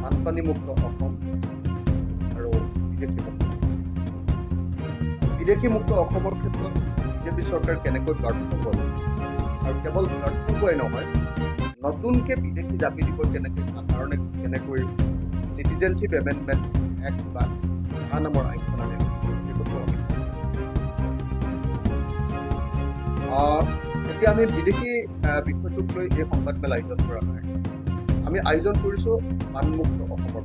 বানপানীমুক্ত অসম আৰু বিদেশীমুক্ত অসমৰ ক্ষেত্ৰত বিজেপি চৰকাৰ কেনেকৈ ব্যৰ্থ হ'ল আৰু কেৱল ব্যৰ্থ হোৱাই নহয়, নতুনকৈ বিদেশী জাপি দিব কাৰণে কেনেকৈ চিটিজেনশ্বিপ এমেণ্ডমেণ্ট এক্ট বা আহা নামৰ আইনখন আনিলে সেই কথা এতিয়া আমি বিদেশী বিষয়টোক লৈ এই সংবাদমেল আয়োজন কৰা নাই। আমি আয়োজন কৰিছোঁ বানমুক্ত অসমৰ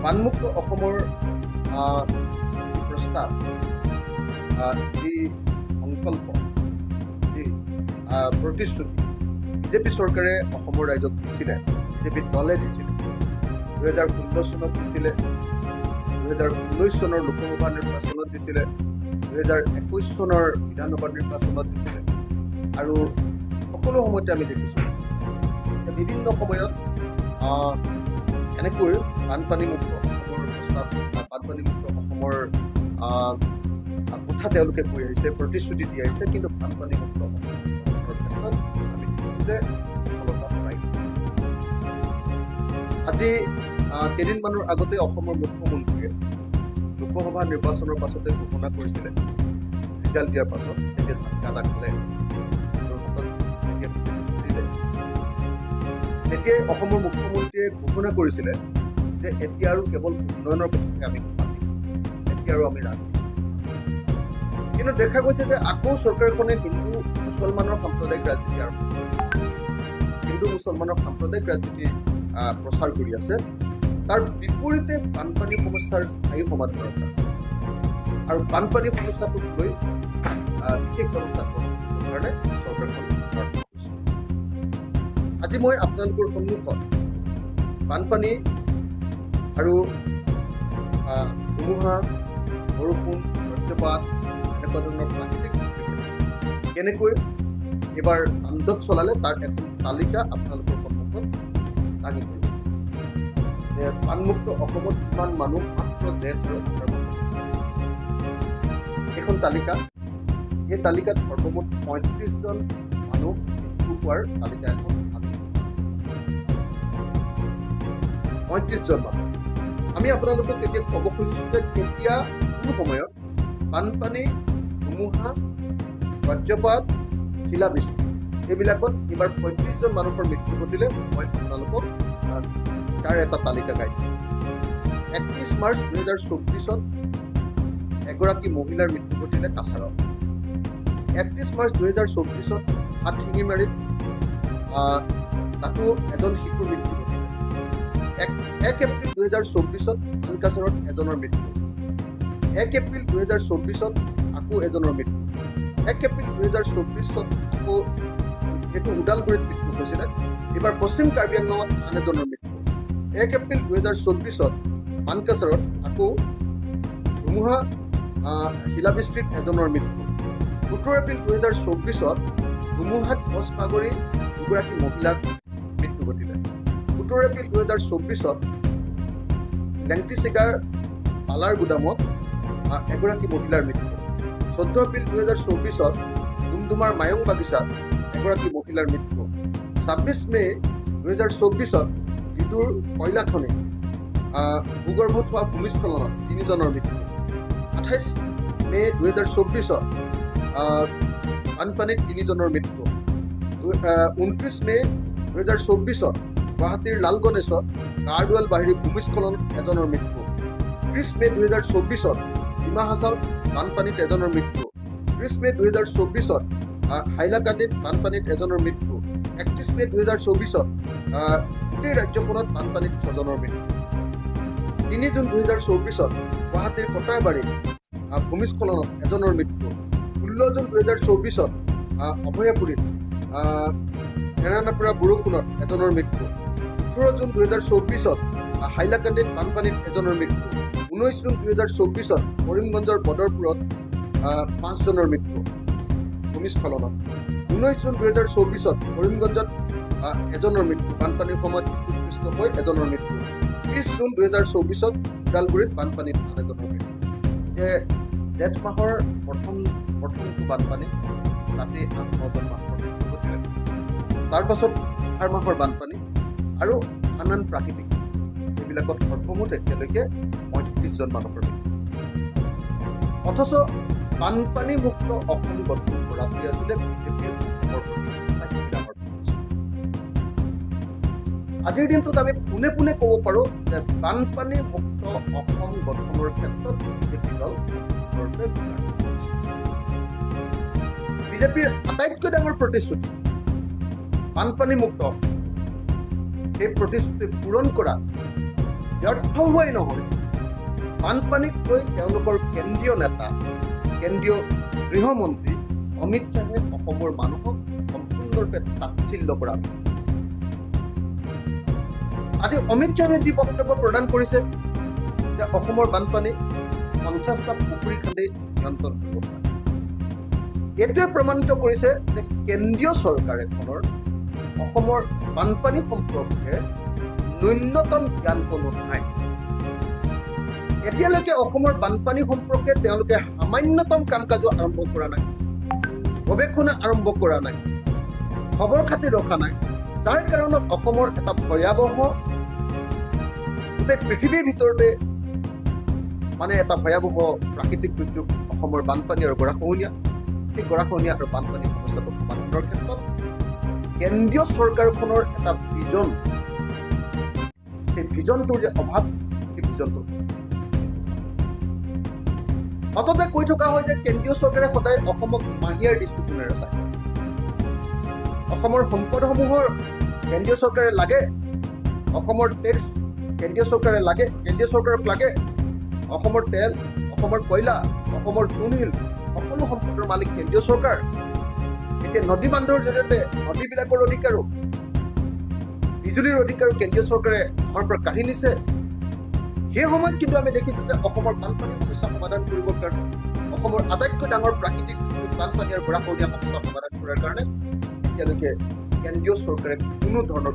বানমুক্ত অসমৰ প্ৰস্তাৱ, যি সংকল্প, যি প্ৰতিশ্ৰুতি বিজেপি চৰকাৰে অসমৰ ৰাইজক দিছিলে, বিজেপি দলে দিছিলে, 2016 চনত দিছিলে, 2019 চনৰ লোকসভা নিৰ্বাচনত দিছিলে, 2021 চনৰ বিধানসভা নিৰ্বাচনত দিছিলে আৰু সকলো সময়তে আমি দেখিছোঁ বিভিন্ন সময়ত এনেকৈ বানপানীমুক্ত অসমৰ প্ৰস্তাৱ, বানপানীমুক্ত অসমৰ কথা তেওঁলোকে কৈ আহিছে, প্ৰতিশ্ৰুতি দি আহিছে, কিন্তু বানপানীমুক্ত অসমৰ ক্ষেত্ৰত আমি দেখিছোঁ যে সফলতা পাইছে। আজি কেইদিনমানৰ আগতে অসমৰ মুখ্যমন্ত্ৰীয়ে লোকসভা নিৰ্বাচনৰ পাছতে ঘোষণা কৰিছিলে, ৰিজাল্ট দিয়াৰ পাছত যেতিয়া ঝাটকা এটা খালে, তেতিয়াই অসমৰ মুখ্যমন্ত্ৰীয়ে ঘোষণা কৰিছিলে যে এতিয়া আৰু কেৱল উন্নয়নৰ কথাকে আমি পাতিম, এতিয়া আৰু আমি ৰাজনীতি। কিন্তু দেখা গৈছে যে আকৌ চৰকাৰখনে হিন্দু মুছলমানৰ সাম্প্ৰদায়িক ৰাজনীতি আৰম্ভ কৰিছে, হিন্দু মুছলমানৰ সাম্প্ৰদায়িক ৰাজনীতি প্ৰচাৰ কৰি আছে। তাৰ বিপৰীতে বানপানী সমস্যাৰ স্থায়ী সমাধানৰ আৰু বানপানী সমস্যাটোক লৈ বিশেষ ব্যৱস্থা গ্ৰহণৰ কাৰণে চৰকাৰখন কৰিছে। আজি মই আপোনালোকৰ সন্মুখত বানপানী আৰু ধুমুহা, বৰষুণ, বজ্ৰপাত এনেকুৱা ধৰণৰ প্ৰাকৃতিক কেনেকৈ এইবাৰ তাণ্ডৱ চলালে তাৰ এখন তালিকা আপোনালোকৰ সন্মুখত দাঙি ধৰিব। যে বানমুক্ত অসমত কিমান মানুহ মাত্ৰ জেঠ আৰু আন্ধাৰ এখন তালিকা, এই তালিকাত সৰ্বমুঠ 35জন মানুহ মৃত্যু হোৱাৰ তালিকা এখন আমি 35জন মানুহ। আমি আপোনালোকক এতিয়া ক'ব খুজিছোঁ যে কেতিয়া কোনো সময়ত বানপানী, ধুমুহা, বজ্ৰপাত, শিলাবৃষ্টি এইবিলাকত এইবাৰ 35জন মানুহৰ মৃত্যু ঘটিলে মই আপোনালোকক তাৰ এটা তালিকা গাইছোঁ। 31 মাৰ্চ 2024 এগৰাকী মহিলাৰ মৃত্যু ঘটিলে কাছাৰত। 31 মাৰ্চ 2024 হাতশিঙিমাৰীত তাতো এজন শিশুৰ মৃত্যু ঘটিলে। 1 এপ্ৰিল 2024 আনকাছাৰত এজনৰ মৃত্যু। 1 এপ্ৰিল 2024 আকৌ এজনৰ মৃত্যু। 1 এপ্ৰিল 2024 আকৌ সেইটো ওদালগুৰিত মৃত্যু হৈছিলে। এইবাৰ পশ্চিম কাৰ্বি আংলঙত আন এজনৰ মৃত্যু। 1 এপ্ৰিল 2024 আনকাছাৰত আকৌ ধুমুহা, শিলাবৃষ্টিত এজনৰ মৃত্যু। 17 এপ্ৰিল 2024 ধুমুহাত গছ বাগৰি দুগৰাকী মহিলাৰ মৃত্যু ঘটিলে। 17 এপ্ৰিল 2024 লেংটিচিগাৰ পালাৰ গুদামত এগৰাকী মহিলাৰ মৃত্যু। 14 এপ্ৰিল 2024 ডুমডুমাৰ মায়ং বাগিচাত এগৰাকী মহিলাৰ মৃত্যু। 26 মে 2024 বিদুৰ কয়লাখনি ভূগৰ্ভত হোৱা ভূমিস্খলনত 3জনৰ মৃত্যু। 28 মে 2024 বানপানীত 3জনৰ মৃত্যু। 29 মে 2024 গুৱাহাটীৰ লালগণেশত কাৰডুৱেল বাহিনী ভূমিস্খলনত এজনৰ মৃত্যু। 30 মে 2024 ডিমা হাছাওত বানপানীত এজনৰ মৃত্যু। 30 মে 2024 হাইলাকান্দিত বানপানীত এজনৰ মৃত্যু। 31 মে 2024 গোটেই ৰাজ্যখনত বানপানীত 6জনৰ মৃত্যু। 3 জুন 2024 গুৱাহাটীৰ কটাবাৰীত ভূমিস্খলনত এজনৰ মৃত্যু। 16 জুন 2024 অভয়াপুৰীত নেৰানেপেৰা বৰষুণত এজনৰ মৃত্যু। 18 জুন 2024 হাইলাকান্দিত বানপানীত এজনৰ মৃত্যু। 19 জুন 2024 কৰিমগঞ্জৰ বদৰপুৰত 5জনৰ মৃত্যু ভূমিস্খলনত। 19 জুন 2024 কৰিমগঞ্জত এজনৰ মৃত্যু, বানপানীৰ সময়ত বিদ্যুৎপৃষ্ট হৈ এজনৰ মৃত্যু। 30 জুন 2024 ওদালগুৰিত বানপানীত আন এজনৰ মৃত্যু। যে জেঠ মাহৰ প্ৰথমটো বানপানী তাতে 8-9জন মানুহৰ মৃত্যু ঘটিলে। তাৰ পাছত আহাৰ মাহৰ বানপানী আৰু আন প্ৰাকৃতিক এইবিলাকত সৰ্বমুঠ এতিয়ালৈকে ৩৫জন মানুহৰ মৃত্যু। অথচ বানপানী মুক্ত অসম গঠন কৰাটোৱে আছিলে বিজেপিৰ আজিৰ দিনটোত আমি পোনে পোনে ক'ব পাৰো যে বানপানী মুক্ত অসম গঠনৰ ক্ষেত্ৰত বিজেপি দল বিজেপিৰ আটাইতকৈ ডাঙৰ প্ৰতিশ্ৰুতি বানপানী মুক্ত সেই প্ৰতিশ্ৰুতি পূৰণ কৰাত ব্যৰ্থ হোৱাই নহয়, বানপানীক লৈ তেওঁলোকৰ কেন্দ্ৰীয় নেতা কেন্দ্ৰীয় গৃহমন্ত্ৰী অমিত শ্বাহে অসমৰ মানুহক সম্পূৰ্ণৰূপে তাচ্ছিল্য কৰা। আজি অমিত শ্বাহে যি বক্তব্য প্ৰদান কৰিছে যে অসমৰ বানপানী 50টা পুখুৰী খান্দি নিয়ন্ত্ৰণ কৰিব পাৰে, এইটোৱে প্ৰমাণিত কৰিছে যে কেন্দ্ৰীয় চৰকাৰ এখনৰ অসমৰ বানপানী সম্পৰ্কে ন্যূনতম জ্ঞান কোনো নাই। এতিয়ালৈকে অসমৰ বানপানী সম্পৰ্কে তেওঁলোকে সামান্যতম কাম কাজো আৰম্ভ কৰা নাই, গৱেষণা আৰম্ভ কৰা নাই, খবৰ খাতি ৰখা নাই, যাৰ কাৰণত অসমৰ এটা ভয়াৱহ গোটেই পৃথিৱীৰ ভিতৰতে এটা ভয়াৱহ প্ৰাকৃতিক দুৰ্যোগ অসমৰ বানপানী আৰু গৰাখহনীয়া। সেই গৰাখহনীয়া আৰু বানপানী সমস্যাটো সমাধানৰ ক্ষেত্ৰত কেন্দ্ৰীয় চৰকাৰখনৰ এটা ভিজন, সেই ভিজনটোৰ যে অভাৱ, সেই ভিজনটো সততে কৈ থকা হয় যে কেন্দ্ৰীয় চৰকাৰে সদায় অসমক মাহিয়াৰ দৃষ্টিকোণেৰে চায়। অসমৰ সম্পদসমূহৰ কেন্দ্ৰীয় চৰকাৰে লাগে, অসমৰ টেক্স কেন্দ্ৰীয় চৰকাৰে লাগে, কেন্দ্ৰীয় চৰকাৰক লাগে, অসমৰ তেল, অসমৰ কয়লা, অসমৰ চূণশিল সকলো সম্পদৰ মালিক কেন্দ্ৰীয় চৰকাৰ। এতিয়া নদী বান্ধৰ জৰিয়তে নদীবিলাকৰ অধিকাৰো, বিজুলীৰ অধিকাৰো কেন্দ্ৰীয় চৰকাৰে আমাৰ পৰা কাঢ়ি নিছে। সেই সময়ত কিন্তু আমি দেখিছো যে অসমৰ বানপানী সমস্যা সমাধান কৰিবৰ কাৰণে, অসমৰ আটাইতকৈ ডাঙৰ প্ৰাকৃতিক বানপানী আৰু গৰাখহনীয়া সমস্যা সমাধান কৰাৰ কাৰণে এতিয়ালৈকে কেন্দ্ৰীয় চৰকাৰে কোনো ধৰণৰ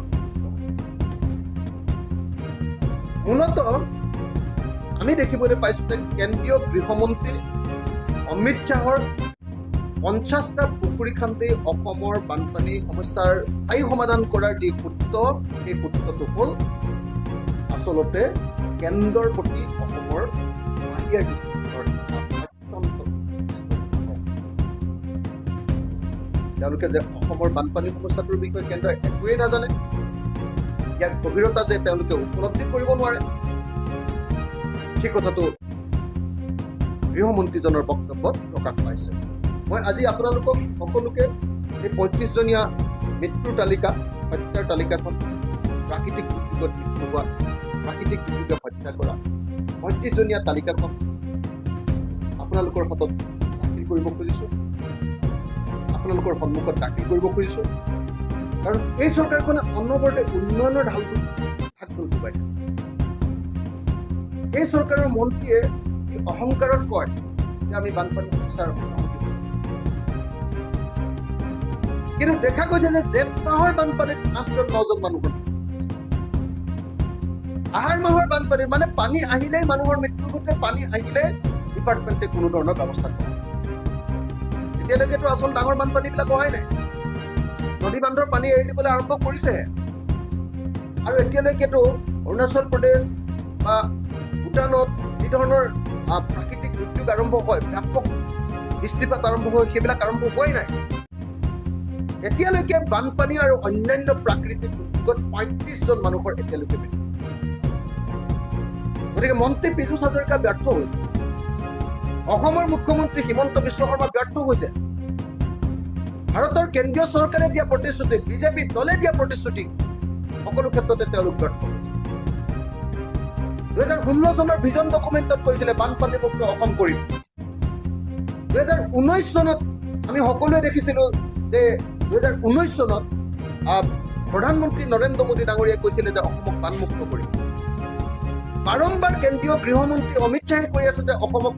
মূলতঃ আমি দেখিবলৈ পাইছো যে কেন্দ্ৰীয় গৃহমন্ত্ৰী অমিত শ্বাহৰ 50টা পুখুৰী খান্দি অসমৰ বানপানী সমস্যাৰ স্থায়ী সমাধান কৰাৰ যি সূত্ৰ, সেই সূত্ৰটো হ'ল আচলতে কেন্দ্ৰৰ প্ৰতি অসমৰ মাহিয়াৰ দৃষ্টিকোণৰ অত্যন্ত। তেওঁলোকে যে অসমৰ বানপানী সমস্যাটোৰ বিষয়ে কেন্দ্ৰই একোৱেই নাজানে, ইয়াৰ গভীৰতা যে তেওঁলোকে উপলব্ধি কৰিব নোৱাৰে, সেই কথাটো গৃহমন্ত্ৰীজনৰ বক্তব্যত প্ৰকাশ পাইছে। মই আজি আপোনালোকক সকলোকে এই 35জনীয়া মৃত্যুৰ তালিকা, হত্যাৰ তালিকাখন, প্ৰাকৃতিক দুৰ্যোগত মৃত্যু হোৱা, প্ৰাকৃতিক দুৰ্যোগে হত্যা কৰা 35জনীয়া তালিকাখন আপোনালোকৰ হাতত দাখিল কৰিব খুজিছোঁ, আপোনালোকৰ সন্মুখত দাখিল কৰিব খুজিছোঁ। কাৰণ এই চৰকাৰখনে অনবৰতে উন্নয়নৰ ঢালটো ডুবাই থাকে। এই চৰকাৰৰ মন্ত্ৰীয়ে যি অহংকাৰত কয় যে আমি বানপানী সমস্যাৰ কিন্তু দেখা গৈছে যে জেঠ মাহৰ বানপানীত 8জন 9জন মানুহৰ, আহাৰ মাহৰ বানপানীত পানী আহিলেই মানুহৰ মৃত্যুৰ গোটেই পানী আহিলে ডিপাৰ্টমেণ্টে কোনো ধৰণৰ ব্যৱস্থা কৰে। এতিয়ালৈকেতো আচল ডাঙৰ বানপানীবিলাক অহাই নাই, নদী বান্ধৰ পানী এৰি দিবলৈ আৰম্ভ কৰিছে। আৰু এতিয়ালৈকেতো অৰুণাচল প্ৰদেশ বা ভূটানত যি ধৰণৰ প্ৰাকৃতিক দুৰ্যোগ আৰম্ভ হয়, ব্যাপক বৃষ্টিপাত আৰম্ভ হয়, সেইবিলাক আৰম্ভ হোৱাই নাই। এতিয়ালৈকে বানপানী আৰু অন্যান্য প্ৰাকৃতিক দুৰ্যোগত 35জন মানুহৰ এতিয়ালৈকে মৃত্যু। গতিকে মন্ত্ৰী পীযুষ হাজৰিকা ব্যৰ্থ হৈছে, অসমৰ মুখ্যমন্ত্ৰী হিমন্ত বিশ্ব শৰ্মা ব্যৰ্থ হৈছে। ভাৰতৰ কেন্দ্ৰীয় চৰকাৰে দিয়া প্ৰতিশ্ৰুতি, বিজেপি দলে দিয়া প্ৰতিশ্ৰুতি, সকলো ক্ষেত্ৰতে তেওঁলোক ব্যৰ্থ হৈছে। 2016 চনৰ ভিজন ডকুমেণ্টত কৈছিলে বানপানী মুক্ত অসম কৰিম। 2019 চনত আমি সকলোৱে দেখিছিলো যে 2019 চনত প্ৰধানমন্ত্ৰী নৰেন্দ্ৰ মোদী ডাঙৰীয়াই কৈছিলে যে অসমক বানমুক্ত কৰিম। বাৰম্বাৰ কেন্দ্ৰীয় গৃহমন্ত্ৰী অমিত শ্বাহে কৈ আছে যে অসমক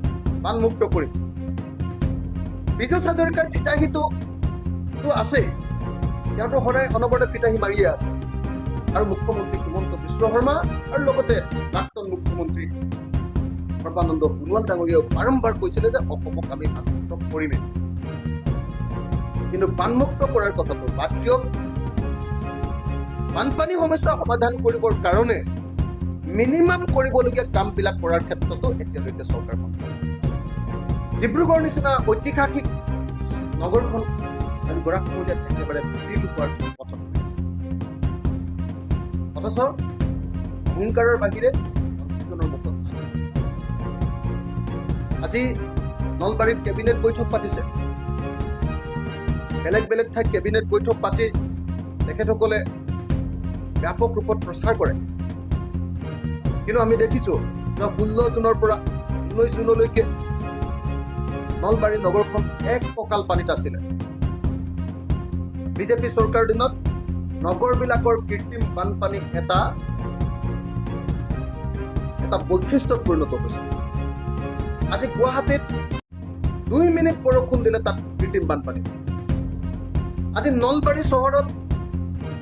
বানমুক্ত কৰিম। পীযুষ হাজৰিকাৰ ফিতাহীটো আছেই, তেওঁতো সদায় অনবৰতে ফিতাহী মাৰিয়ে আছে। আৰু মুখ্যমন্ত্ৰী হিমন্ত বিশ্ব শৰ্মা আৰু লগতে প্ৰাক্তন মুখ্যমন্ত্ৰী সৰ্বানন্দ সোণোৱাল ডাঙৰীয়াও বাৰম্বাৰ কৈছিলে যে অসমক আমি বানমুক্ত কৰিমেই। কিন্তু বানমুক্ত কৰাৰ কথাটো বাদ দিয়ক, বানপানী সমস্যা সমাধান কৰিবৰ কাৰণে মিনিমাম কৰিবলগীয়া কামবিলাক কৰাৰ ক্ষেত্ৰতো এতিয়ালৈকে চৰকাৰখন ডিব্ৰুগড় নিচিনা ঐতিহাসিক নগৰখন আজি গৰাখহনীয়াত একেবাৰে বিলীন হোৱাৰ পথত গৈ আছে। অথচ অহংকাৰৰ বাহিৰে মন্ত্ৰীজনৰ মুখত আজি নলবাৰীত কেবিনেট বৈঠক পাতিছে। বেলেগ বেলেগ ঠাইত কেবিনেট বৈঠক পাতি তেখেতসকলে ব্যাপক ৰূপত প্ৰচাৰ কৰে। কিন্তু আমি দেখিছো 16 জুনৰ পৰা 19 জুনলৈকে নলবাৰী নগৰখন এক কঁকাল পানীত আছিলে। বিজেপি চৰকাৰৰ দিনত নগৰবিলাকৰ কৃত্ৰিম বানপানী এটা বৈশিষ্ট্যত পৰিণত হৈছে। আজি গুৱাহাটীত 2 মিনিট বৰষুণ দিলে তাত কৃত্ৰিম বানপানী। আজি নলবাৰী চহৰত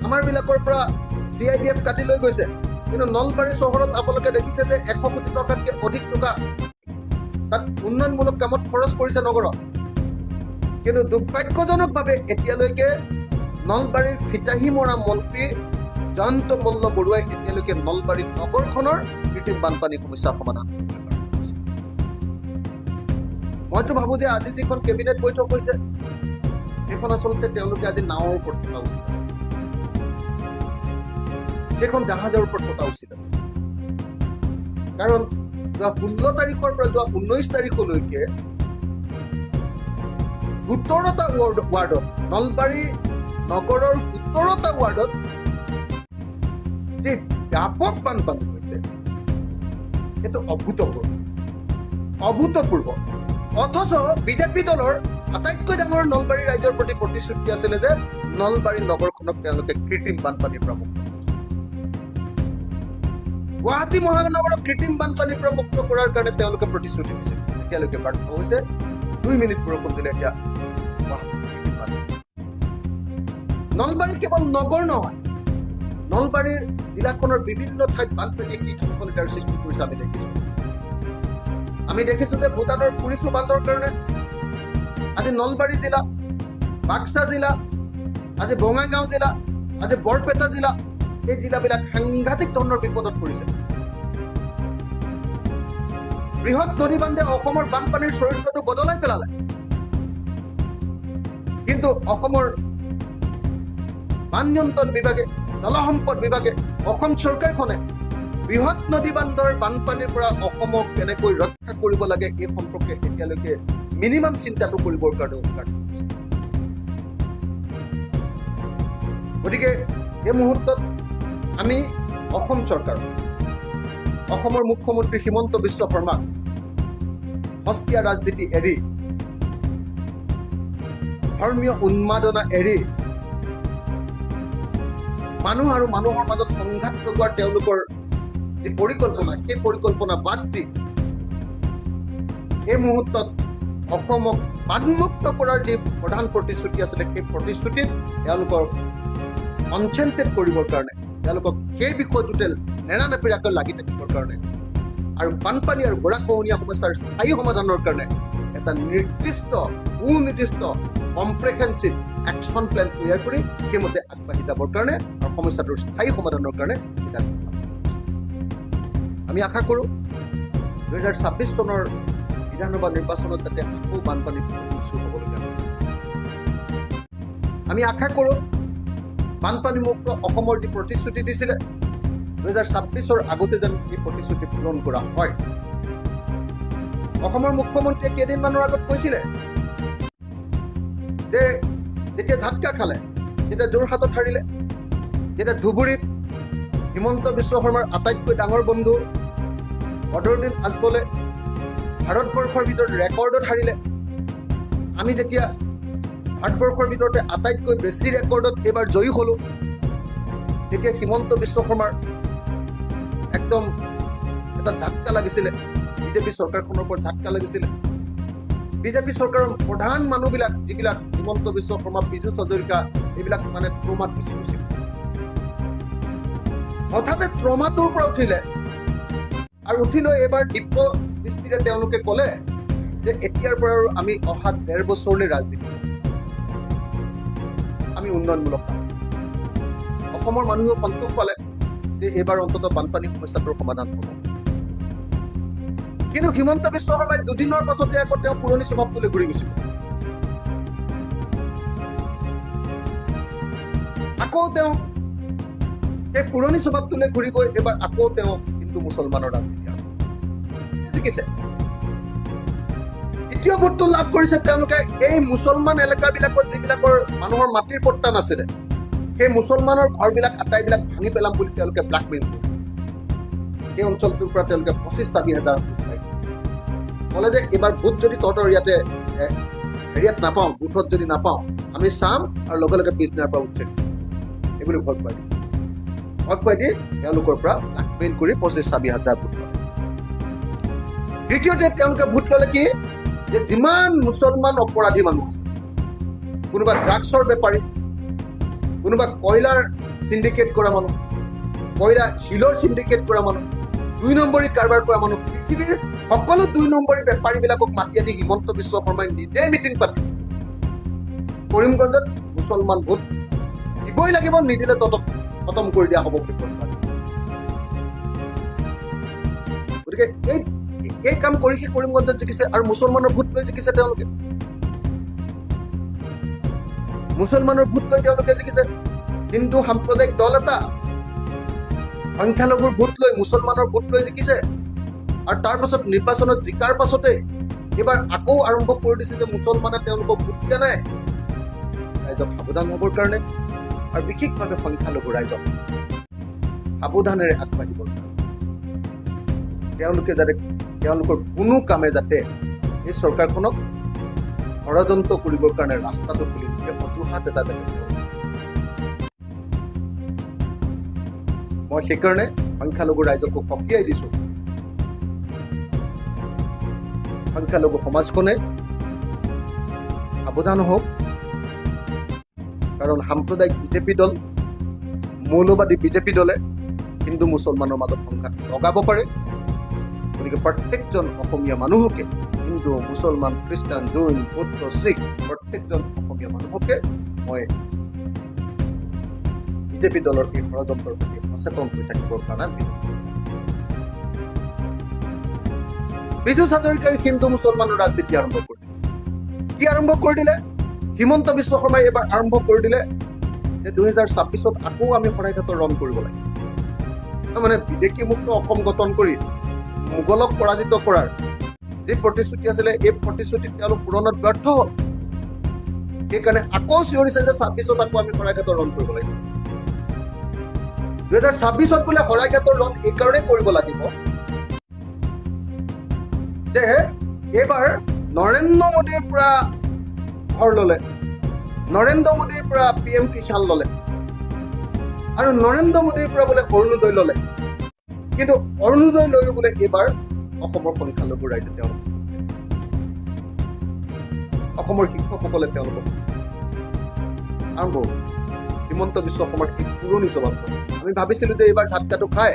আমাৰ বিলাকৰ পৰা CIDF কাটি লৈ গৈছে, কিন্তু নলবাৰী চহৰত আপোনালোকে দেখিছে যে 100 কোটি টকাতকৈ অধিক টকা তাত উন্নয়নমূলক কামত খৰচ কৰিছে নগৰত। কিন্তু দুৰ্ভাগ্যজনকভাৱে এতিয়ালৈকে নলবাৰীৰ ফিতাহী মৰা মন্ত্ৰী জয়ন্ত মল্ল বৰুৱাই এতিয়ালৈকে নলবাৰী নগৰখনৰ কৃত্ৰিম বানপানী সমস্যা সমাধান কৰিবলৈ পাৰিছে। মইতো ভাবো যে আজি যিখন কেবিনেট বৈঠক হৈছে সেইখন আচলতে তেওঁলোকে আজি নাৱৰ ওপৰত থকা উচিত আছে, সেইখন জাহাজৰ ওপৰত থকা উচিত আছে। কাৰণ যোৱা 16 তাৰিখৰ পৰা যোৱা 19 তাৰিখলৈকে 17টা ৱাৰ্ডত নলবাৰী নগৰৰ 17টা ৱাৰ্ডত যি ব্যাপক বানপানী হৈছে সেইটো অভূতপূৰ্ব। অথচ বিজেপি দলৰ আটাইতকৈ ডাঙৰ নলবাৰী ৰাইজৰ প্ৰতি প্ৰতিশ্ৰুতি আছিলে যে নলবাৰী নগৰখনক তেওঁলোকে কৃত্ৰিম বানপানীৰ পৰা মুক্ত, গুৱাহাটী মহানগৰক কৃত্ৰিম বানপানীৰ পৰা মুক্ত কৰাৰ কাৰণে তেওঁলোকে প্ৰতিশ্ৰুতি দিছিল। এতিয়ালৈকে ব্যৰ্থ হৈছে। 2 মিনিট বৰষুণ দিলে এতিয়া নলবাৰী কেৱল নগৰ নহয়, নলবাৰীৰ জিলাখনৰ বিভিন্ন ঠাইত বানপানীয়ে কি ধ্বংসলীলাৰ সৃষ্টি কৰিছে আমি দেখিছো যে ভূটানৰ পুৰিচু বান্ধৰ কাৰণে আজি নলবাৰী জিলা, বাক্সা জিলা, আজি বঙাইগাঁও জিলা, আজি বৰপেটা জিলা, এই জিলাবিলাক সাংঘাতিক ধৰণৰ বিপদত পৰিছে। বৃহৎ নদী বান্ধে অসমৰ বানপানীৰ চৰিত্ৰটো বদলাই পেলালে। কিন্তু অসমৰ বান নিয়ন্ত্ৰণ বিভাগে, জলসম্পদ বিভাগে, অসম চৰকাৰখনে বৃহৎ নদী বান্ধৰ বানপানীৰ পৰা অসমক কেনেকৈ ৰক্ষা কৰিব লাগে এই সম্পৰ্কে এতিয়ালৈকে মিনিমাম চিন্তাটো কৰিবৰ কাৰণে অধিকাৰ। গতিকে এই মুহূৰ্তত আমি অসম চৰকাৰ, অসমৰ মুখ্যমন্ত্ৰী হিমন্ত বিশ্ব শৰ্মা সস্তীয়া ৰাজনীতি এৰি, ধৰ্মীয় উন্মাদনা এৰি, মানুহ আৰু মানুহৰ মাজত সংঘাত লগোৱাৰ তেওঁলোকৰ যি পৰিকল্পনা, সেই পৰিকল্পনা বাদ দি এই মুহূৰ্তত অসমক বানমুক্ত কৰাৰ যি প্ৰধান প্ৰতিশ্ৰুতি আছিলে সেই প্ৰতিশ্ৰুতিত তেওঁলোকৰ কনচেনট্ৰেট কৰিবৰ কাৰণে, তেওঁলোকক সেই বিষয়টোতে নেৰানেপেৰাকৈ লাগি থাকিবৰ কাৰণে আৰু বানপানী আৰু গৰাখহনীয়া সমস্যাৰ স্থায়ী সমাধানৰ কাৰণে এটা সুনিৰ্দিষ্ট কম্প্ৰেহেনচিভ একশ্যন প্লেন তৈয়াৰ কৰি সেইমতে আগবাঢ়ি যাবৰ কাৰণে আৰু সমস্যাটোৰ স্থায়ী সমাধানৰ কাৰণে আমি আশা কৰোঁ 2026 চনৰ বিধানসভা নিৰ্বাচনত যাতে আকৌ বানপানী হ'বলগীয়া নহয়। আমি আশা কৰোঁ বানপানী মুক্ত অসমৰ যি প্ৰতিশ্ৰুতি দিছিলে 2026ৰ আগতে যেন এই প্ৰতিশ্ৰুতি পূৰণ কৰা হয়। অসমৰ মুখ্যমন্ত্ৰীয়ে কেইদিনমানৰ আগত কৈছিলে যে যেতিয়া ঝাটকা খালে, যেতিয়া যোৰহাটত হাৰিলে, যেতিয়া ধুবুৰীত হিমন্ত বিশ্ব শৰ্মাৰ আটাইতকৈ ডাঙৰ বন্ধু বদৰুদ্দিন আজমলে ভাৰতবৰ্ষৰ ভিতৰত ৰেকৰ্ডত হাৰিলে, আমি যেতিয়া ভাৰতবৰ্ষৰ ভিতৰতে আটাইতকৈ বেছি ৰেকৰ্ডত এইবাৰ জয়ী হ'লোঁ, তেতিয়া হিমন্ত বিশ্ব শৰ্মাৰ একদম এটা ঝাটকা লাগিছিলে, বিজেপি চৰকাৰখনৰ ওপৰত ঝাটকা লাগিছিলে। বিজেপি চৰকাৰৰ প্ৰধান মানুহবিলাক যিবিলাক হিমন্ত বিশ্ব শৰ্মা, পীযুষ হাজৰিকা, এইবিলাক মানে ট্ৰমাত গুচি গৈছিল। হঠাতে ট্ৰমাটোৰ পৰা উঠিলে আৰু উঠি লৈ এইবাৰ দিব্য দৃষ্টিৰে তেওঁলোকে ক'লে যে এতিয়াৰ পৰা আমি অহা 1.5 বছৰলৈ ৰাজনীতি, আমি উন্নয়নমূলক কাম, অসমৰ মানুহেও সন্তোষ পালে যে এইবাৰ অন্ততঃ বানপানী সমস্যাটোৰ সমাধান হ'ব। কিন্তু হিমন্ত বিশ্ব শৰ্মাই দুদিনৰ পাছতে আকৌ তেওঁ পুৰণি স্বভাৱটোলৈ ঘূৰি গুচি গ'ল। আকৌ তেওঁ সেই পুৰণি স্বভাৱটোলৈ ঘূৰি গৈ এইবাৰ আকৌ তেওঁ হিন্দু মুছলমানৰ ৰাজনীতি জিকিছে। দ্বিতীয় ভোটটো লাভ কৰিছে তেওঁলোকে এই মুছলমান এলেকাবিলাকত যিবিলাকৰ মানুহৰ মাটিৰ পট্টা নাছিলে, সেই মুছলমানৰ ঘৰবিলাক আটাইবিলাক ভাঙি পেলাম বুলি তেওঁলোকে ব্লেকমেইল কৰিলে। সেই অঞ্চলটোৰ পৰা তেওঁলোকে 25,000 ভোট পাইছে। ক'লে যে এইবাৰ ভোট যদি তহঁতৰ ইয়াতে হেৰিয়াত নাপাওঁ, বুথত যদি নাপাওঁ, আমি চাম আৰু লগে লগে পিছদিনাৰ পৰা উঠে এইবুলি ভয় খুৱাই দিয়ে। ভয় খুৱাই দি তেওঁলোকৰ পৰা ব্লেকমেইল কৰি 25,000 ভোট পায়। দ্বিতীয়তে তেওঁলোকে ভোট ল'লে কি, যে যিমান মুছলমান অপৰাধী মানুহ আছে, কোনোবা ড্ৰাগছৰ বেপাৰী, কোনোবা কয়লাৰ চিণ্ডিকেট কৰা মানুহ, কয়লা শিলৰ চিণ্ডিকেট কৰা মানুহ, 2 নম্বৰী কাৰবাৰ কৰা মানুহ, পৃথিৱীৰ সকলো 2 নম্বৰী বেপাৰীবিলাকক মাতি আনি হিমন্ত বিশ্ব শৰ্মাই নিজে মিটিং পাতি কৰিমগঞ্জত মুছলমান ভোট দিবই লাগিব, নিদিলে ততক খতম কৰি দিয়া হ'ব বুলি কৈছে। গতিকে এই কাম কৰি সি কৰিমগঞ্জত জিকিছে আৰু মুছলমানৰ ভোট লৈ জিকিছে তেওঁলোকে। মুছলমানৰ ভোট লৈ তেওঁলোকে জিকিছে। হিন্দু সাম্প্ৰদায়িক দল এটা সংখ্যালঘুৰ ভোট লৈ মুছলমানৰ ভোট লৈ জিকিছে। আৰু তাৰ পাছত নিৰ্বাচনত জিকাৰ পাছতে এইবাৰ আকৌ আৰম্ভ কৰি দিছে যে মুছলমানে তেওঁলোকক ভোট দিয়া নাই, ৰাইজক সাৱধান হ'বৰ কাৰণে আৰু বিশেষভাৱে সংখ্যালঘু ৰাইজক সাৱধানেৰে আগবাঢ়িবৰ কাৰণে, তেওঁলোকে যাতে তেওঁলোকৰ কোনো কামে যাতে এই চৰকাৰখনক ষড়যন্ত্ৰ কৰিবৰ কাৰণে ৰাস্তাটো খুলি দিয়ে, অজুহাত এটা যাতে। মই সেইকাৰণে সংখ্যালঘু ৰাইজকো সকীয়াই দিছো, সংখ্যালঘু সমাজখনে সাৱধান হওক, কাৰণ সাম্প্ৰদায়িক বিজেপি দল, মৌলবাদী বিজেপি দলে হিন্দু মুছলমানৰ মাজত সংঘাত লগাব পাৰে। গতিকে প্ৰত্যেকজন অসমীয়া মানুহকে, হিন্দু, মুছলমান, খ্ৰীষ্টান, জৈন, বৌদ্ধ, শিখ, প্ৰত্যেকজন অসমীয়া মানুহকে মই বিজেপি দলৰ এই ষড়যন্ত্ৰৰ প্ৰতি সচেতন হৈ থাকিবৰ কাৰণে বিজু হাজৰিকাই হিন্দু মুছলমানৰ ৰাজনীতি আৰম্ভ কৰিলে। কি আৰম্ভ কৰি দিলে? হিমন্ত বিশ্ব শৰ্মাই এইবাৰ আৰম্ভ কৰি দিলে যে 2026ত আকৌ আমি শৰাইঘাটৰ ৰণ কৰিব লাগে। মানে বিদেশী মুক্ত অসম গঠন কৰি মোগলক পৰাজিত কৰাৰ যি প্ৰতিশ্ৰুতি আছিলে, এই প্ৰতিশ্ৰুতি তেওঁলোক পূৰণত ব্যৰ্থ হ'ল। সেইকাৰণে আকৌ চিঞৰিছে যে 26ত আকৌ আমি শৰাইঘাটৰ ৰণ কৰিব লাগিব। 2026ত বোলে শৰাইঘাটৰ ৰণ এইকাৰণে কৰিব লাগিব যে এইবাৰ নৰেন্দ্ৰ মোদীৰ পৰা ঘৰ ল'লে, নৰেন্দ্ৰ মোদীৰ পৰা PM কিষাণ ল'লে আৰু নৰেন্দ্ৰ মোদীৰ পৰা বোলে অৰুণোদয় ল'লে। কিন্তু অৰুণোদয় লৈও বোলে এইবাৰ অসমৰ সংখ্যালঘু ৰাইজে তেওঁলোক, অসমৰ শিক্ষকসকলে তেওঁলোকক আৰম্ভ হিমন্ত বিশ্ব শৰ্মাৰ পুৰণি স্বভাৱ। আমি ভাবিছিলো যে এইবাৰ ঝাটকাটো খাই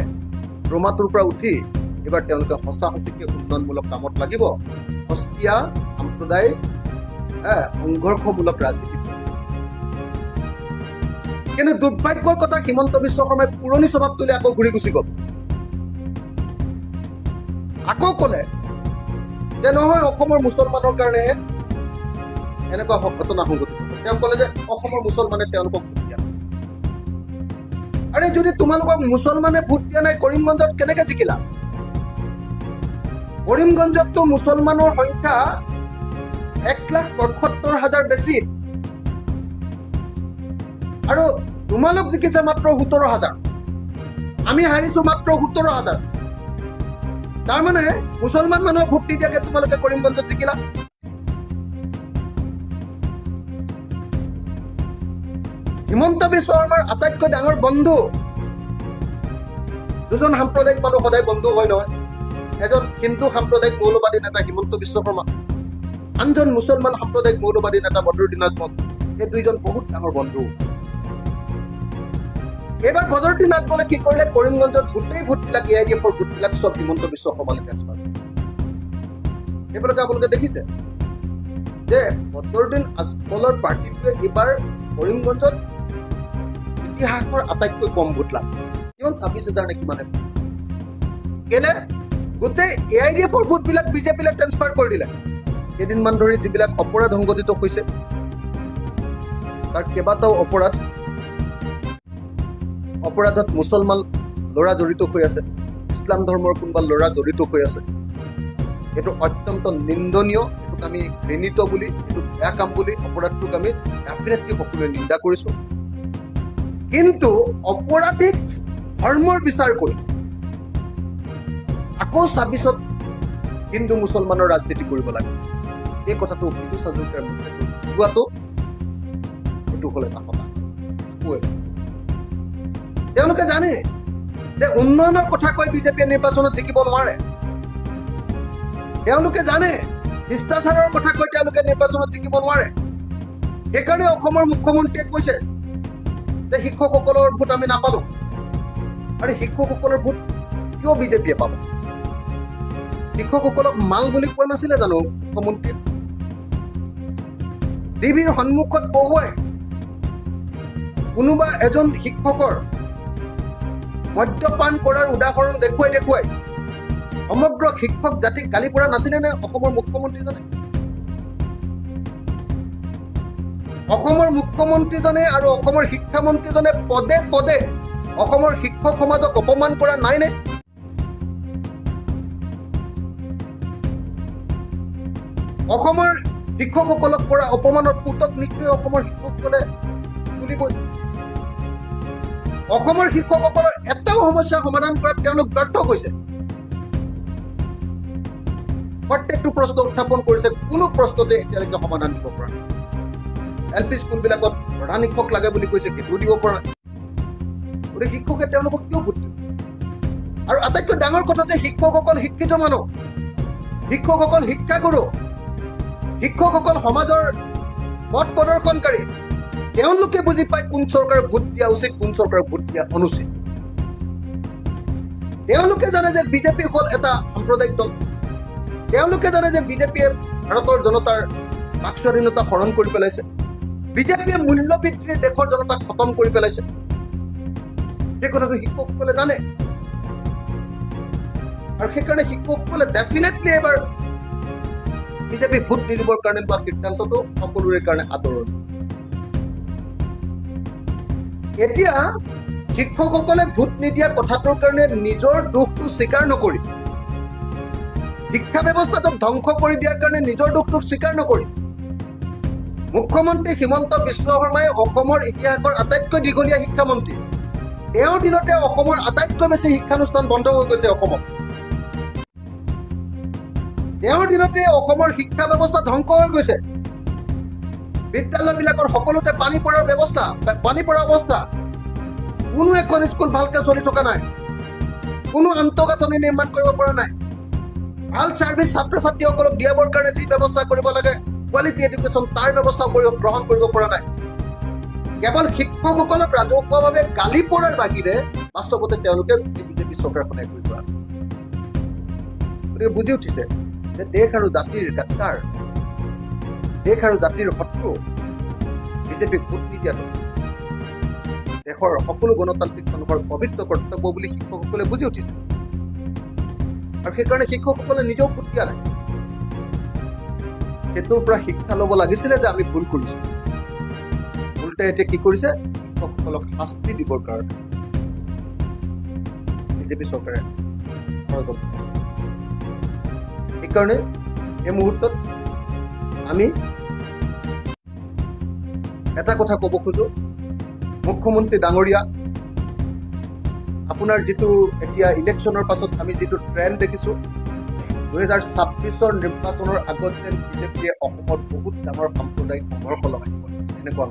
ব্ৰহ্মাটোৰ পৰা উঠি এইবাৰ তেওঁলোকে সঁচা সঁচিকে উন্নয়নমূলক কামত লাগিব, সস্তীয়া সাম্প্ৰদায়িক সংঘৰ্ষমূলক ৰাজনীতি। কিন্তু দুৰ্ভাগ্যৰ কথা, হিমন্ত বিশ্ব শৰ্মাই পুৰণি স্বভাৱটোলৈ আকৌ ঘূৰি গুচি গ'ল। আকৌ ক'লে যে নহয়, অসমৰ মুছলমানৰ কাৰণে এনেকুৱা ঘটনা সংঘটিত হ'ব। তেওঁ ক'লে যে অসমৰ মুছলমানে তেওঁলোকক ভোট দিয়া। আৰে যদি তোমালোকক মুছলমানে ভোট দিয়া নাই, কৰিমগঞ্জত কেনেকে জিকিলা? কৰিমগঞ্জততো মুছলমানৰ সংখ্যা 1,77,000 বেছি, আৰু তোমালোক জিকিছে মাত্ৰ 17,000, আমি হাৰিছো মাত্ৰ 17,000। তাৰমানে মুছলমান মানুহে ভোট নিদিয়াকে তোমালোকে কৰিমগঞ্জত জিকিলা। হিমন্ত বিশ্ব শৰ্মাৰ আটাইতকৈ ডাঙৰ বন্ধু, দুজন সাম্প্ৰদায়িক মানুহ সদায় বন্ধু হয় নহয়, এজন হিন্দু সাম্প্ৰদায়িক মৌলবাদী নেতা হিমন্ত বিশ্ব শৰ্মা, আনজন মুছলমান সাম্প্ৰদায়িক মৌলবাদী নেতা বদৰুদ্দিন আজমল। এই দুইজন বহুত ডাঙৰ বন্ধু। এইবাৰ বদৰুদ্দিন আজমলে কি কৰিলে, কৰিমগঞ্জত গোটেই ভোটবিলাক AIDFৰ ভোটবিলাক চব হিমন্ত বিশ্ব শৰ্মালৈ ট্ৰেন্সফাৰ। এইবিলাকে আপোনালোকে দেখিছে যে বদৰুদ্দিন আজমলৰ পাৰ্টিটোৱে এইবাৰ কৰিমগঞ্জত ইতিহাসৰ আটাইতকৈ কম ভোট লাভ কিমান 26,000 নে কিমানে কেলে গোটেই AIDFৰ ভোটবিলাক বিজেপিলৈ ট্ৰেন্সফাৰ কৰি দিলে কেইদিনমান ধৰি যিবিলাক অপৰাধ সংঘটিত হৈছে তাৰ কেইবাটাও অপৰাধত মুছলমান ল'ৰা জড়িত হৈ আছে ইছলাম ধৰ্মৰ কোনোবা ল'ৰা জড়িত হৈ আছে এইটো অত্যন্ত নিন্দনীয় এইটোক আমি ঘৃণিত বুলি এইটো বেয়া কাম বুলি অপৰাধটোক আমি ডেফিনেটলি সকলোৱে নিন্দা কৰিছোঁ কিন্তু অপৰাধীক ধৰ্মৰ বিচাৰ কৰি আকৌ 26ত হিন্দু মুছলমানৰ ৰাজনীতি কৰিব লাগে এই কথাটো বিজু হাজৰিকাৰ মুখে কোৱাটো এইটো হ'লে এটা কথা তেওঁলোকে জানে যে উন্নয়নৰ কথা কৈ বিজেপিয়ে নিৰ্বাচনত জিকিব নোৱাৰে তেওঁলোকে জানে শিষ্টাচাৰৰ কথা কৈ তেওঁলোকে নিৰ্বাচনত জিকিব নোৱাৰে সেইকাৰণে অসমৰ মুখ্যমন্ত্ৰীয়ে কৈছে যে শিক্ষকসকলৰ ভোট আমি নাপালো আৰু শিক্ষকসকলৰ ভোট কিয় বিজেপিয়ে পাব শিক্ষকসকলক মাল বুলি কোৱা নাছিলে জানো মুখ্যমন্ত্ৰীয়ে টিভিৰ সন্মুখত বহুৱাই কোনোবা এজন শিক্ষকৰ মদ্যপান কৰাৰ উদাহৰণ দেখুৱাই সমগ্ৰ শিক্ষক জাতিক গালি পৰা নাছিলে নে অসমৰ মুখ্যমন্ত্ৰীজনে আৰু অসমৰ শিক্ষামন্ত্ৰীজনে পদে পদে অসমৰ শিক্ষক সমাজক অপমান কৰা নাইনে অসমৰ শিক্ষকসকলক পৰা অপমানৰ পুতক নিশ্চয় অসমৰ শিক্ষকসকলে তুলিবই অসমৰ শিক্ষকসকলৰ এটাও সমস্যা সমাধান কৰাত তেওঁলোক ব্যৰ্থ হৈছে প্ৰত্যেকটো প্ৰশ্ন উত্থাপন কৰিছে কোনো প্ৰশ্নতে এতিয়ালৈকে সমাধান দিব পৰা নাই LP স্কুলবিলাকত প্ৰধান শিক্ষক লাগে বুলি কৈছে সেইটো দিব পৰা নাই গতিকে শিক্ষকে তেওঁলোকক কিয় ভোট দিব আৰু আটাইতকৈ ডাঙৰ কথা যে শিক্ষকসকল শিক্ষিত মানুহ শিক্ষকসকল শিক্ষাগুৰু শিক্ষকসকল সমাজৰ পথ প্ৰদৰ্শনকাৰী তেওঁলোকে বুজি পায় কোন চৰকাৰক ভোট দিয়া উচিত কোন চৰকাৰক ভোট দিয়া অনুচিত তেওঁলোকে জানে যে বিজেপি হ'ল এটা সাম্প্ৰদায়িক দল তেওঁলোকে জানে যে বিজেপিয়ে ভাৰতৰ জনতাৰ বাক স্বাধীনতা হৰণ কৰি পেলাইছে বিজেপিয়ে মূল্যভিত্তিৰে দেশৰ জনতাক খতম কৰি পেলাইছে সেই কথাটো শিক্ষকসকলে জানে আৰু সেইকাৰণে শিক্ষকসকলে ডেফিনেটলি এবাৰ বিজেপি ভোট নিদিবৰ কাৰণে লোৱা সিদ্ধান্তটো সকলোৰে কাৰণে আদৰণীয় এতিয়া শিক্ষকসকলে ভোট নিদিয়া কথাটোৰ কাৰণে নিজৰ দোষটো স্বীকাৰ নকৰি শিক্ষা ব্যৱস্থাটোক ধ্বংস কৰি দিয়াৰ কাৰণে নিজৰ দোষটোক স্বীকাৰ নকৰি মুখ্যমন্ত্ৰী হিমন্ত বিশ্ব শৰ্মাই অসমৰ ইতিহাসৰ আটাইতকৈ দীঘলীয়া শিক্ষামন্ত্ৰী তেওঁৰ দিনতে অসমৰ আটাইতকৈ বেছি শিক্ষানুষ্ঠান বন্ধ হৈ গৈছে অসমত তেওঁৰ দিনতে অসমৰ শিক্ষা ব্যৱস্থা ধ্বংস হৈ গৈছে বিদ্যালয়বিলাকৰ সকলোতে পানী পৰাৰ অৱস্থা কোনো এখন স্কুল ভালকে চলি থকা নাই কোনো আন্তঃগাঁথনি নিৰ্মাণ কৰিব পৰা নাই ভাল চাৰ্ভিছ ছাত্ৰ ছাত্ৰীসকলক দিয়াবৰ কাৰণে যি ব্যৱস্থা কৰিব লাগে কোৱালিটি এডুকেশ্যন তাৰ ব্যৱস্থা গ্ৰহণ কৰিব পৰা নাই কেৱল শিক্ষকসকলক ৰাজহুৱাভাৱে গালি পৰাৰ বাহিৰে বাস্তৱতে তেওঁলোকে বিজেপি চৰকাৰখনে কৰি পৰা গতিকে বুজি উঠিছে যে দেশ আৰু জাতিৰ গাদ্দাৰ দেশ আৰু জাতিৰ শত্ৰু বিজেপিক ভোট নিদিয়াটো দেশৰ সকলো গণতান্ত্ৰিক মানুহৰ পবিত্ৰ কৰ্তব্য বুলি শিক্ষকসকলে বুজি উঠিছে আৰু সেইকাৰণে শিক্ষকসকলে নিজেও ভোট দিয়া নাই সেইটোৰ পৰা শিক্ষা ল'ব লাগিছিলে যে আমি ভুল কৰিছো উল্টাই এতিয়া কি কৰিছে শিক্ষকসকলক শাস্তি দিবৰ কাৰণে বিজেপি চৰকাৰে সেইকাৰণে এই মুহূৰ্তত আমি এটা কথা ক'ব খোজো মুখ্যমন্ত্ৰী ডাঙৰীয়া আপোনাৰ যিটো এতিয়া ইলেকশ্যনৰ পাছত আমি যিটো ট্ৰেণ্ড দেখিছো 2026ৰ নিৰ্বাচনৰ আগত যেন বিজেপিয়ে অসমত বহুত ডাঙৰ সাম্প্ৰদায়িক সংঘৰ্ষ লগাই দিব এনেকুৱা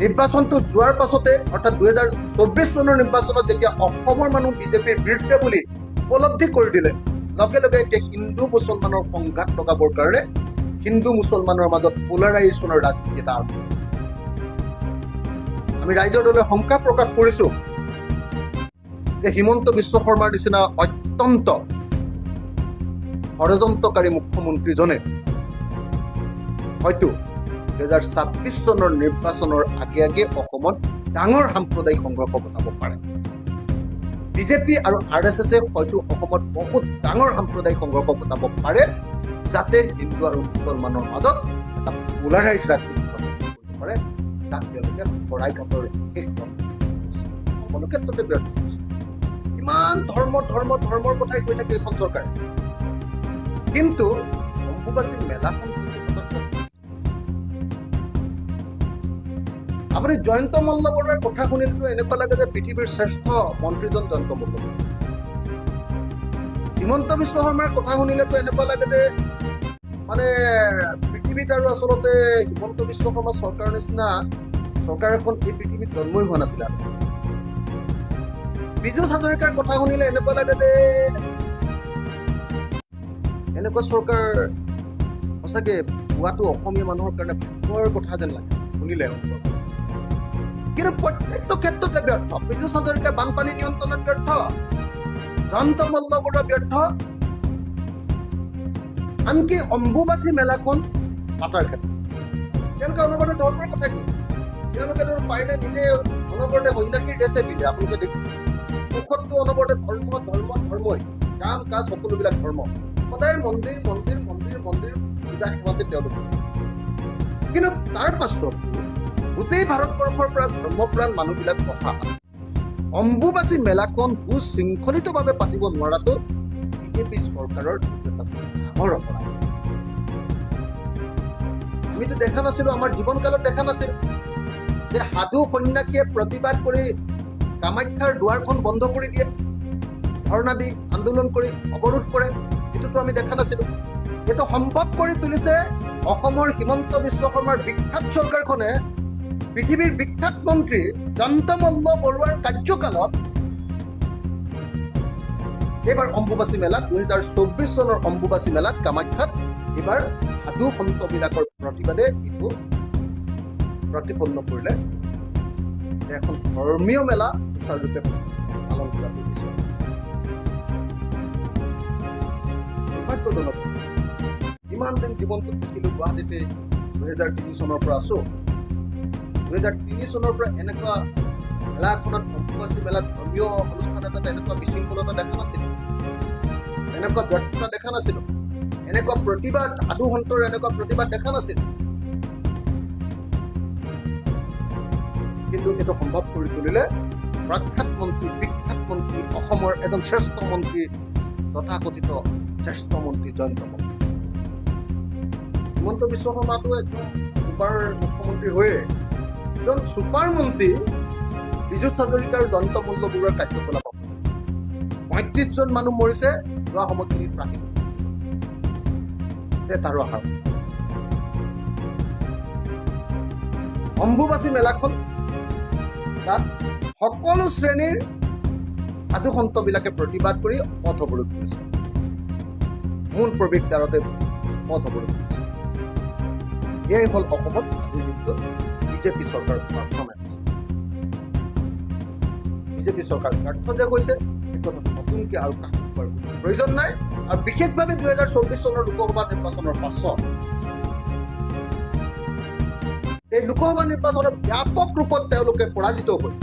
নিৰ্বাচনটো যোৱাৰ পাছতে অৰ্থাৎ 2024 চনৰ নিৰ্বাচনত যেতিয়া অসমৰ মানুহ বিজেপিৰ বিৰুদ্ধে বুলি উপলব্ধি কৰি দিলে লগে লগে এতিয়া হিন্দু মুছলমানৰ সংঘাত লগাবৰ কাৰণে হিন্দু মুছলমানৰ মাজত পোলাৰাইজেশ্যনৰ ৰাজনীতি এটা আৰম্ভ আমি ৰাইজৰ দলে শংকা প্ৰকাশ কৰিছো যে হিমন্ত বিশ্ব শৰ্মাৰ নিচিনা অত্যন্ত ষড়যন্ত্ৰকাৰী মুখ্যমন্ত্ৰীজনে হয়তো 2026 চনৰ নিৰ্বাচনৰ আগে আগে অসমত ডাঙৰ সাম্প্ৰদায়িক সংঘৰ্ষ ঘটাব পাৰে। বিজেপি আৰু RSSে হয়তো অসমত বহুত ডাঙৰ সাম্প্ৰদায়িক সংঘৰ্ষ ঘটাব পাৰে, যাতে হিন্দু আৰু মুছলমানৰ মাজত এটা পোলাৰাইজ ৰাজনীতি কৰিব পাৰে, যাক তেওঁলোকে শৰাইঘাটৰ শেষ সকলো ক্ষেত্ৰতে ব্যৰ্থ হৈছে। ইমান ধৰ্মৰ কথাই কৈ থাকে এইখন চৰকাৰে, কিন্তু অম্বুবাচী মেলাখন আপুনি জয়ন্ত মল্লবৰুৱাৰ কথা শুনিলেতো এনেকুৱা লাগে যে পৃথিৱীৰ শ্ৰেষ্ঠ মন্ত্ৰীজন জয়ন্ত মল্লবৰুৱা। হিমন্ত বিশ্ব শৰ্মাৰ কথা শুনিলেতো এনেকুৱা লাগে যে মানে পৃথিৱীত আৰু আচলতে হিমন্ত বিশ্ব শৰ্মা চৰকাৰৰ নিচিনা চৰকাৰ এখন এই পৃথিৱীত জন্মই হোৱা নাছিল। আৰু পীযুষ হাজৰিকাৰ কথা শুনিলে এনেকুৱা লাগে যে এনেকুৱা চৰকাৰ সঁচাকে পোৱাটো অসমীয়া মানুহৰ কাৰণে ভাগ্যৰ কথা যেন লাগে শুনিলে। কিন্তু প্ৰত্যেকটো ক্ষেত্ৰতে ব্যৰ্থ। পীযুষ হাজৰিকা বানপানী নিয়ন্ত্ৰণত ব্যৰ্থ, জয়ন্ত মল্লবৰুৱা ব্যৰ্থ, আনকি অম্বুবাচী মেলাখন পাতাৰ ক্ষেত্ৰত তেওঁলোকে অনবৰতে ধৰ্মৰ কথা কি, তেওঁলোকে পাৰিলে নিজে অনবৰতে সন্যাসীৰ ড্ৰেছে পিন্ধে। আপোনালোকে দেখিছে মুখতটো অনবৰতে ধৰ্মই কাম কাজ সকলোবিলাক ধৰ্ম, সদায় মন্দিৰ পূজা সেৱাতে তেওঁলোকে। কিন্তু তাৰ পাছত গোটেই ভাৰতবৰ্ষৰ পৰা ধৰ্মপ্ৰাণ মানুহবিলাক অহা অম্বুবাচী মেলাখন সুশৃংখলিতভাৱে পাতিব নোৱাৰাটো বিজেপি চৰকাৰৰ এটা ডাঙৰ অপৰাধ। আমিতো দেখা নাছিলো, আমাৰ জীৱনকালত দেখা নাছিলো যে সাধু সন্যাসীয়ে প্ৰতিবাদ কৰি কামাখ্যাৰ দুৱাৰখন বন্ধ কৰি দিয়ে, ধৰ্ণা দি আন্দোলন কৰি অৱৰোধ কৰে। এইটোতো আমি দেখা নাছিলো। এইটো সম্ভৱ কৰি তুলিছে অসমৰ হিমন্ত বিশ্ব শৰ্মাৰ বিখ্যাত চৰকাৰখনে। পৃথিৱীৰ বিখ্যাত মন্ত্ৰী জয়ন্ত মল্লবৰুৱাৰ কাৰ্যকালত এইবাৰ অম্বুবাচী মেলাত 2024 চনৰ অম্বুবাচী মেলাত কামাখ্যাত এইবাৰ সাধু সন্তবিলাকৰ প্ৰতিবাদে এইটো প্ৰতিপন্ন কৰিলে এখন ধৰ্মীয় মেলা সুচাৰুৰূপে পালন কৰাটো উচিত। দুৰ্ভাগ্যজনক, ইমান দিন জীৱনটোত দেখিলো গুৱাহাটীতে 2003 চনৰ পৰা আছো। 2003 চনৰ পৰা এনেকুৱা মেলা এখনত অম্বুবাচী মেলাত ধৰ্মীয় অনুষ্ঠান এটাত এনেকুৱা বিশৃংখলতা দেখা নাছিলো, এনেকুৱা ব্যৰ্থতা দেখা নাছিলো, এনেকুৱা প্ৰতিবাদ সাধু সন্তৰ এনেকুৱা প্ৰতিবাদ দেখা নাছিলো। কিন্তু এইটো সম্ভৱ কৰি তুলিলে প্ৰখ্যাত মন্ত্ৰী, বিখ্যাত মন্ত্ৰী, অসমৰ এজন শ্ৰেষ্ঠ মন্ত্ৰী, তথাকথিত শ্ৰেষ্ঠ মন্ত্ৰী জয়ন্ত মল্ল। হিমন্ত বিশ্ব শৰ্মাটো একদম ছুপাৰ মুখ্যমন্ত্ৰী হৈয়ে এজন ছুপাৰ মন্ত্ৰী পীযুষ হাজৰিকা আৰু জয়ন্ত মল্লবৰুৱাৰ কাৰ্যকলাপ আছে। 35 জন মানুহ মৰিছে যোৱা সময়খিনিত প্ৰাকৃতিক যে তাৰো আহাৰ। অম্বুবাচী মেলাখন তাত সকলো শ্ৰেণীৰ সাধু সন্তবিলাকে প্ৰতিবাদ কৰি পথ অৱৰোধ কৰিছে, মূল প্ৰৱেশদ্বাৰতে পথ অৱৰোধ কৰিছে। এয়াই হ'ল অসমত আজিৰ দিনটোত বিজেপি চৰকাৰৰ পাৰফৰ্মেন্স। বিজেপি চৰকাৰ ব্যৰ্থ যে গৈছে এই কথাটো নতুনকৈ আৰু কাম কৰাৰ প্ৰয়োজন নাই। আৰু বিশেষভাৱে 2024 চনৰ লোকসভা নিৰ্বাচনৰ পাছত এই লোকসভা নিৰ্বাচনত ব্যাপক ৰূপত তেওঁলোকে পৰাজিত হৈ